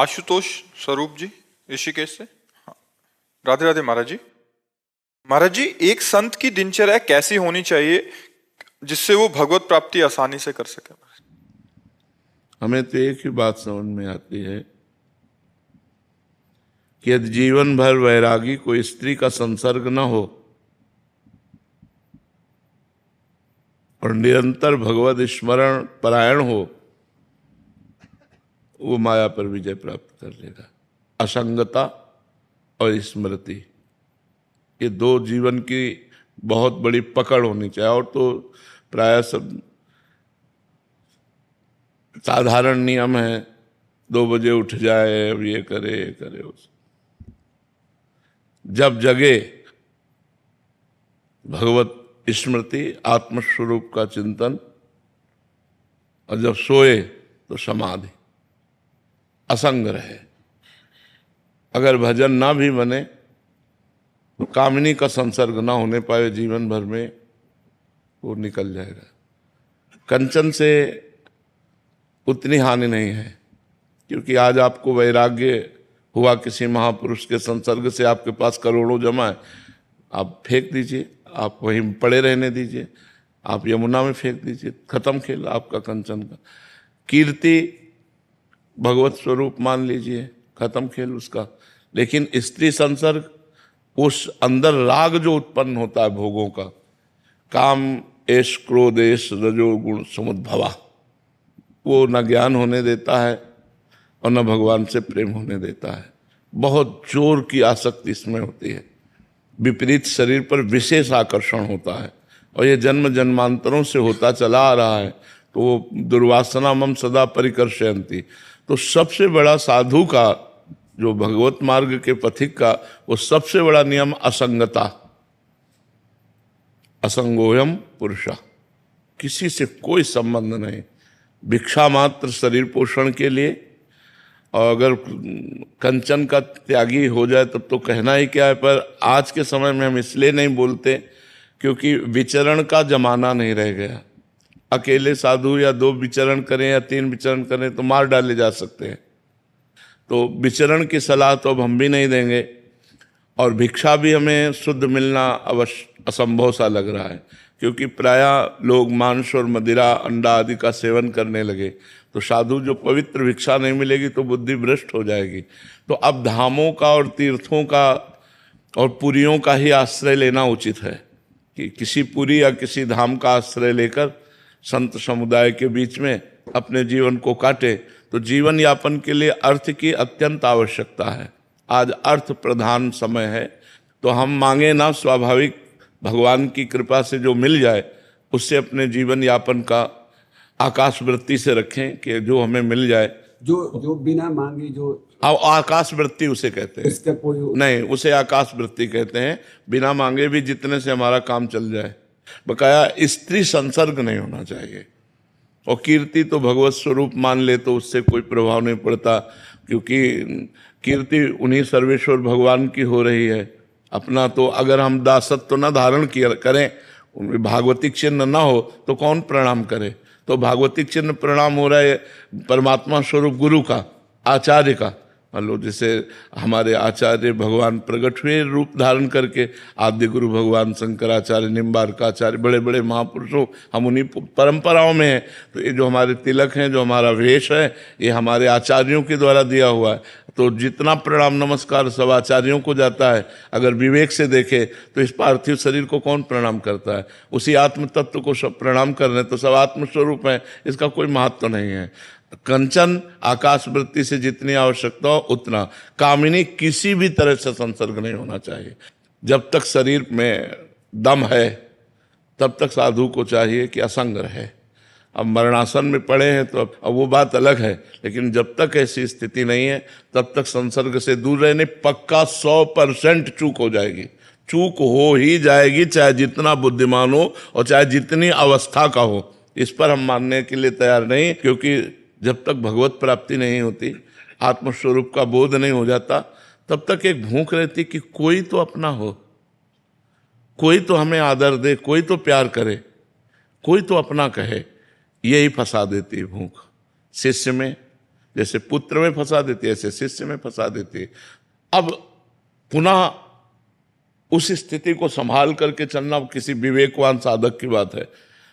आशुतोष स्वरूप जी ऋषिकेश से। हाँ, राधे राधे महाराज जी। महाराज जी, एक संत की दिनचर्या कैसी होनी चाहिए जिससे वो भगवत प्राप्ति आसानी से कर सके? हमें तो एक ही बात समझ में आती है कि यदि जीवन भर वैरागी को स्त्री का संसर्ग न हो और निरंतर भगवत स्मरण परायण हो, वो माया पर विजय प्राप्त कर लेगा। असंगता और स्मृति, ये दो जीवन की बहुत बड़ी पकड़ होनी चाहिए। और तो प्राय सब साधारण नियम है, 2 बजे उठ जाए, अब ये करे उस। जब जगे भगवत स्मृति, आत्मस्वरूप का चिंतन, और जब सोए तो समाधि, असंग रहे। अगर भजन ना भी बने तो कामिनी का संसर्ग ना होने पाए जीवन भर में, वो निकल जाएगा। कंचन से उतनी हानि नहीं है, क्योंकि आज आपको वैराग्य हुआ किसी महापुरुष के संसर्ग से, आपके पास करोड़ों जमा है, आप फेंक दीजिए, आप वहीं पड़े रहने दीजिए, आप यमुना में फेंक दीजिए, खत्म खेल आपका कंचन का। कीर्ति भगवत स्वरूप मान लीजिए, खत्म खेल उसका। लेकिन स्त्री संसर्ग, उस अंदर राग जो उत्पन्न होता है भोगों का, काम एश क्रोध एश रजोगुण समुद्भवा, वो न ज्ञान होने देता है और न भगवान से प्रेम होने देता है। बहुत जोर की आसक्ति इसमें होती है, विपरीत शरीर पर विशेष आकर्षण होता है, और ये जन्म जन्मांतरों से होता चला आ रहा है। तो वो दुर्वासना मम सदा परिकर्षयन्ति। तो सबसे बड़ा साधु का, जो भगवत मार्ग के पथिक का, वो सबसे बड़ा नियम असंगता। असंगोयम पुरुषा, किसी से कोई संबंध नहीं, भिक्षा मात्र शरीर पोषण के लिए। और अगर कंचन का त्यागी हो जाए तब तो कहना ही क्या है। पर आज के समय में हम इसलिए नहीं बोलते क्योंकि विचरण का जमाना नहीं रह गया। अकेले साधु या 2 विचरण करें या 3 विचरण करें तो मार डाले जा सकते हैं। तो विचरण की सलाह तो अब हम भी नहीं देंगे, और भिक्षा भी हमें शुद्ध मिलना अवश्य असंभव सा लग रहा है, क्योंकि प्रायः लोग मांस और मदिरा अंडा आदि का सेवन करने लगे। तो साधु जो पवित्र भिक्षा नहीं मिलेगी तो बुद्धि भ्रष्ट हो जाएगी। तो अब धामों का और तीर्थों का और पुरियों का ही आश्रय लेना उचित है, कि किसी पुरी या किसी धाम का आश्रय लेकर संत समुदाय के बीच में अपने जीवन को काटे। तो जीवन यापन के लिए अर्थ की अत्यंत आवश्यकता है। आज अर्थ प्रधान समय है, तो हम मांगे ना, स्वाभाविक भगवान की कृपा से जो मिल जाए उससे अपने जीवन यापन का आकाश वृत्ति से रखें कि जो हमें मिल जाए। जो बिना मांगे, जो आकाश वृत्ति उसे कहते हैं, इसका कोई नहीं, उसे आकाश वृत्ति कहते हैं। बिना मांगे भी जितने से हमारा काम चल जाए। बकाया स्त्री संसर्ग नहीं होना चाहिए। और कीर्ति तो भगवत स्वरूप मान ले तो उससे कोई प्रभाव नहीं पड़ता, क्योंकि कीर्ति उन्हीं सर्वेश्वर भगवान की हो रही है। अपना तो अगर हम दासत्व न धारण करें, उनमें भागवतिक चिन्ह न हो तो कौन प्रणाम करे। तो भागवतिक चिन्ह प्रणाम हो रहा है परमात्मा स्वरूप गुरु का, आचार्य का। मान लो जैसे हमारे आचार्य भगवान प्रकट हुए रूप धारण करके, आद्य गुरु भगवान शंकराचार्य, निम्बार्काचार्य, बड़े बड़े महापुरुषों, हम उन्हीं परंपराओं में हैं। तो ये जो हमारे तिलक हैं, जो हमारा वेश है, ये हमारे आचार्यों के द्वारा दिया हुआ है। तो जितना प्रणाम नमस्कार सब आचार्यों को जाता है। अगर विवेक से देखे तो इस पार्थिव शरीर को कौन प्रणाम करता है? उसी आत्म तत्व को सब प्रणाम कर रहे हैं। तो सब आत्मस्वरूप है, इसका कोई महत्व नहीं है। कंचन आकाश वृत्ति से जितनी आवश्यकता हो उतना। कामिनी किसी भी तरह से संसर्ग नहीं होना चाहिए। जब तक शरीर में दम है तब तक साधु को चाहिए कि असंग रहे। अब मरणासन में पड़े हैं तो अब वो बात अलग है, लेकिन जब तक ऐसी स्थिति नहीं है तब तक संसर्ग से दूर रहने। पक्का 100% चूक हो जाएगी, चूक हो ही जाएगी, चाहे जितना बुद्धिमान हो और चाहे जितनी अवस्था का हो। इस पर हम मानने के लिए तैयार नहीं, क्योंकि जब तक भगवत प्राप्ति नहीं होती, आत्मस्वरूप का बोध नहीं हो जाता, तब तक एक भूख रहती कि कोई तो अपना हो, कोई तो हमें आदर दे, कोई तो प्यार करे, कोई तो अपना कहे। यही फंसा देती है भूख शिष्य में, जैसे पुत्र में फंसा देती है, ऐसे शिष्य में फंसा देती है। अब पुनः उस स्थिति को संभाल करके चलना किसी विवेकवान साधक की बात है,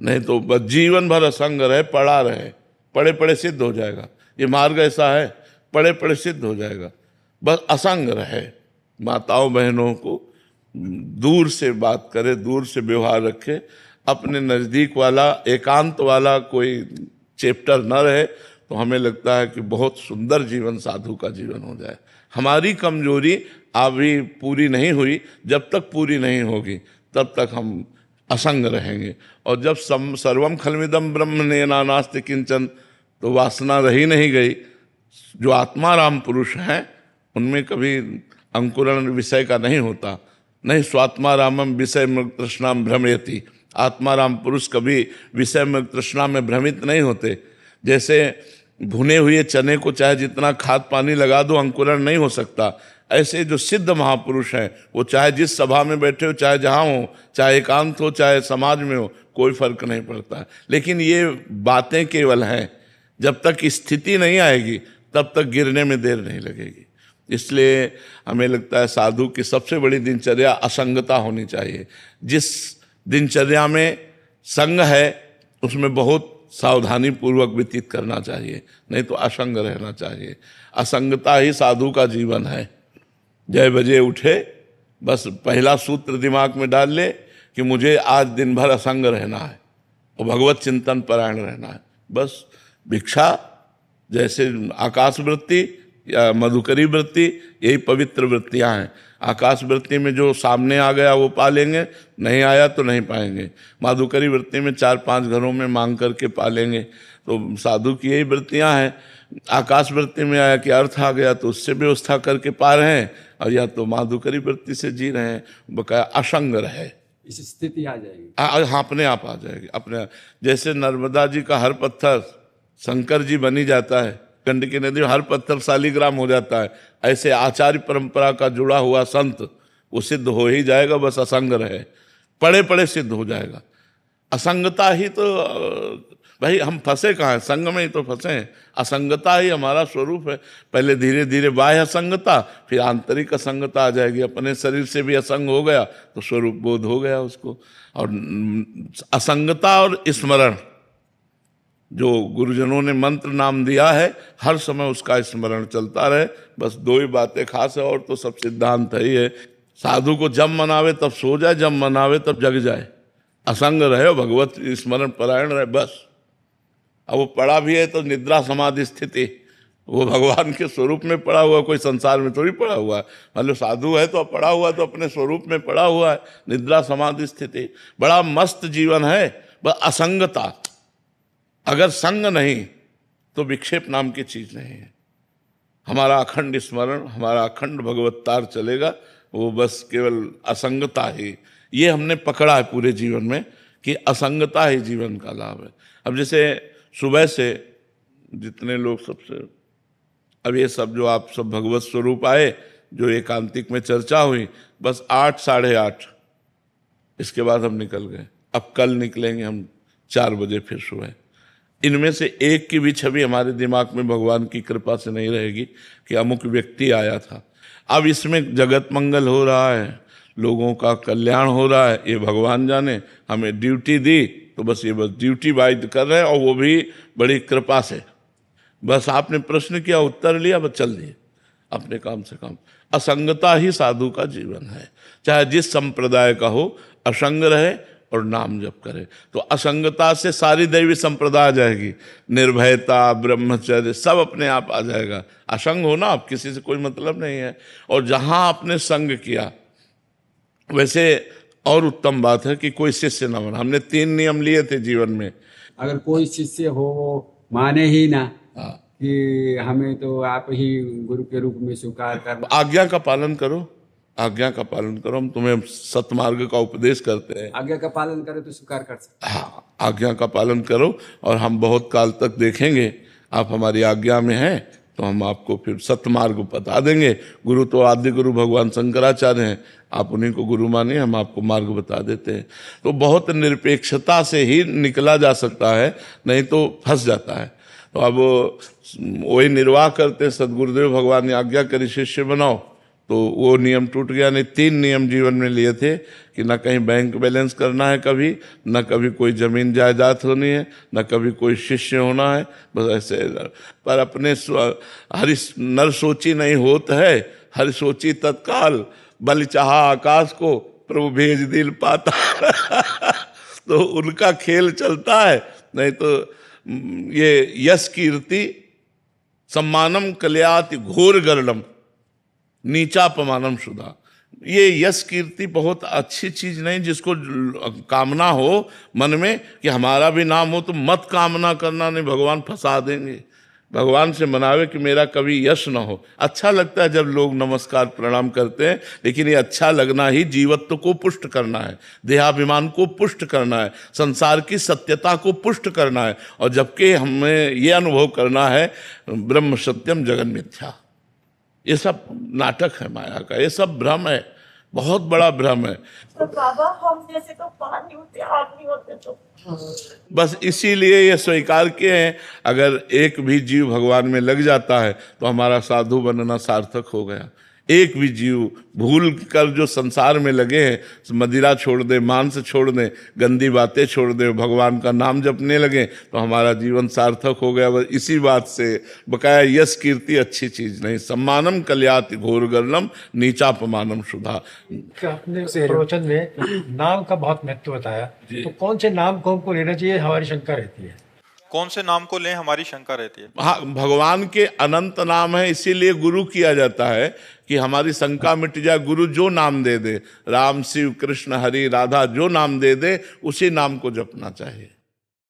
नहीं तो बस जीवन भर असंग रहे, पड़ा रहे, पड़े पड़े सिद्ध हो जाएगा। ये मार्ग ऐसा है, पड़े पड़े सिद्ध हो जाएगा। बस असंग रहे, माताओं बहनों को दूर से बात करे, दूर से व्यवहार रखे, अपने नजदीक वाला एकांत वाला कोई चैप्टर न रहे, तो हमें लगता है कि बहुत सुंदर जीवन साधु का जीवन हो जाए। हमारी कमजोरी अभी पूरी नहीं हुई, जब तक पूरी नहीं होगी तब तक हम असंग रहेंगे। और जब सर्वम खलमिदम ब्रह्म नेना नास्ति किंचन, तो वासना रही नहीं गई। जो आत्माराम पुरुष हैं उनमें कभी अंकुरण विषय का नहीं होता। नहीं स्वात्मारामम विषय मृग तृष्णाम भ्रमयति, आत्माराम पुरुष कभी विषय मृग तृष्णा में भ्रमित नहीं होते। जैसे भुने हुए चने को चाहे जितना खाद पानी लगा दो अंकुरण नहीं हो सकता, ऐसे जो सिद्ध महापुरुष हैं वो चाहे जिस सभा में बैठे हो, चाहे जहाँ हो, चाहे एकांत हो, चाहे समाज में हो, कोई फर्क नहीं पड़ता। लेकिन ये बातें केवल हैं, जब तक स्थिति नहीं आएगी तब तक गिरने में देर नहीं लगेगी। इसलिए हमें लगता है साधु की सबसे बड़ी दिनचर्या असंगता होनी चाहिए। जिस दिनचर्या में संग है उसमें बहुत सावधानी पूर्वक व्यतीत करना चाहिए, नहीं तो असंग रहना चाहिए। असंगता ही साधु का जीवन है। जय बजे उठे, बस पहला सूत्र दिमाग में डाल ले कि मुझे आज दिन भर असंग रहना है और भगवत चिंतन परायण रहना है। बस भिक्षा, जैसे आकाश वृत्ति या मधुकरी वृत्ति, यही पवित्र वृत्तियां हैं। आकाश वृत्ति में जो सामने आ गया वो पा लेंगे, नहीं आया तो नहीं पाएंगे। माधुकरी वृत्ति में 4-5 घरों में मांग करके पा लेंगे। तो साधु की यही वृत्तियां हैं। आकाश वृत्ति में आया कि अर्थ आ गया तो उससे व्यवस्था करके पा रहे हैं, और या तो माधुकरी वृत्ति से जी रहे हैं। बकाया असंग रहे, इस स्थिति आ जाएगी। हाँ अपने आप आ जाएगी अपने। जैसे नर्मदा जी का हर पत्थर शंकर जी बनी जाता है, गंडकी नदी में हर पत्थर शालिग्राम हो जाता है, ऐसे आचार्य परंपरा का जुड़ा हुआ संत वो सिद्ध हो ही जाएगा। बस असंग रहे, पड़े पड़े सिद्ध हो जाएगा। असंगता ही तो भाई हम फंसे कहाँ हैं, संग में ही तो फंसे हैं। असंगता ही हमारा स्वरूप है। पहले धीरे धीरे बाह्य असंगता, फिर आंतरिक असंगता आ जाएगी। अपने शरीर से भी असंग हो गया तो स्वरूप बोध हो गया उसको। और असंगता और स्मरण, जो गुरुजनों ने मंत्र नाम दिया है, हर समय उसका स्मरण चलता रहे। बस 2 ही बातें खास है, और तो सब सिद्धांत ही है। साधु को जब मनावे तब सो जाए, जब मनावे तब जग जाए। असंग रहे, भगवत स्मरण परायण रहे, बस। अब वो पड़ा भी है तो निद्रा समाधि स्थिति, वो भगवान के स्वरूप में पड़ा हुआ, कोई संसार में थोड़ी पड़ा हुआ है। मतलब साधु है तो पड़ा हुआ तो अपने स्वरूप में पड़ा हुआ है, निद्रा समाधि स्थिति। बड़ा मस्त जीवन है, बस असंगता। अगर संग नहीं तो विक्षेप नाम की चीज नहीं है। हमारा अखंड स्मरण, हमारा अखंड भगवत्तार चलेगा, वो बस केवल असंगता ही। ये हमने पकड़ा है पूरे जीवन में कि असंगता ही जीवन का लाभ है। अब जैसे सुबह से जितने लोग सबसे, अब ये सब जो आप सब भगवत स्वरूप आए, जो एकांतिक में चर्चा हुई, बस 8 साढ़े 8 इसके बाद हम निकल गए। अब कल निकलेंगे हम 4 बजे फिर सुबह। इनमें से एक की भी छवि हमारे दिमाग में भगवान की कृपा से नहीं रहेगी कि अमुक व्यक्ति आया था। अब इसमें जगत मंगल हो रहा है, लोगों का कल्याण हो रहा है, ये भगवान जाने। हमें ड्यूटी दी तो बस ये बस ड्यूटी वाइज कर रहे हैं, और वो भी बड़ी कृपा से। बस आपने प्रश्न किया, उत्तर लिया, बस चल दिए अपने काम से काम। असंगता ही साधु का जीवन है। चाहे जिस संप्रदाय का हो, असंग रहे और नाम जप करे। तो असंगता से सारी दैवी संप्रदाय आ जाएगी। निर्भयता, ब्रह्मचर्य सब अपने आप आ जाएगा। असंग हो ना, आप किसी से कोई मतलब नहीं है। और जहां आपने संग किया, वैसे और उत्तम बात है कि कोई शिष्य न बना। हमने 3 नियम लिए थे जीवन में। अगर कोई शिष्य हो वो माने ही ना कि हमें तो आप ही गुरु के रूप में स्वीकार कर, आज्ञा का पालन करो, आज्ञा का पालन करो। हम तुम्हें सतमार्ग का उपदेश करते हैं। आज्ञा का पालन करे तो स्वीकार कर सकते। हाँ, आज्ञा का पालन करो, और हम बहुत काल तक देखेंगे आप हमारी आज्ञा में हैं तो हम आपको फिर सतमार्ग बता देंगे। गुरु तो आदि गुरु भगवान शंकराचार्य हैं, आप उन्हीं को गुरु मानिए, हम आपको मार्ग बता देते हैं। तो बहुत निरपेक्षता से ही निकला जा सकता है, नहीं तो फंस जाता है। तो अब वही निर्वाह करते हैं। सदगुरुदेव भगवान ने आज्ञा करी शिष्य बनाओ, तो वो नियम टूट गया। नहीं, 3 नियम जीवन में लिए थे कि न कहीं बैंक बैलेंस करना है कभी, न कभी कोई जमीन जायदाद होनी है, न कभी कोई शिष्य होना है, बस ऐसे। पर अपने हरि नर सोची नहीं होत है, हरि सोची तत्काल, बल चाहा आकाश को प्रभु भेज दिल पाता। तो उनका खेल चलता है। नहीं तो ये यश कीर्ति सम्मानम कल्याति घोर गर्णम नीचापमानम सुधा, ये यश कीर्ति बहुत अच्छी चीज नहीं। जिसको कामना हो मन में कि हमारा भी नाम हो, तो मत कामना करना, नहीं भगवान फंसा देंगे। भगवान से मनावे कि मेरा कभी यश ना हो। अच्छा लगता है जब लोग नमस्कार प्रणाम करते हैं, लेकिन ये अच्छा लगना ही जीवत्व को पुष्ट करना है, देहाभिमान को पुष्ट करना है, संसार की सत्यता को पुष्ट करना है। और जबकि हमें ये अनुभव करना है ब्रह्म सत्यम जगन मिथ्या, ये सब नाटक है माया का, ये सब भ्रम है, बहुत बड़ा भ्रम है। तो बाबा हम जैसे तो पानी होते, आदमी होते तो बस इसीलिए ये स्वीकार किए हैं, अगर एक भी जीव भगवान में लग जाता है तो हमारा साधु बनना सार्थक हो गया। एक भी जीव भूल कर जो संसार में लगे हैं, मदिरा छोड़ दे, मांस छोड़ दें, गंदी बातें छोड़ दें, भगवान का नाम जपने लगे, तो हमारा जीवन सार्थक हो गया। बस इसी बात से बकाया यश कीर्ति अच्छी चीज नहीं, सम्मानम कल्याति घोर गर्णम नीचापमानम सुधा। आपने प्रवचन में नाम का बहुत महत्व बताया, तो कौन से नाम को हमको लेना चाहिए, हमारी शंका रहती है। कौन से नाम को लें, हमारी शंका रहती है। हाँ, भगवान के अनंत नाम है, इसीलिए गुरु किया जाता है कि हमारी शंका मिट जाए। गुरु जो नाम दे दे, राम शिव कृष्ण हरि राधा, जो नाम दे दे उसी नाम को जपना चाहिए।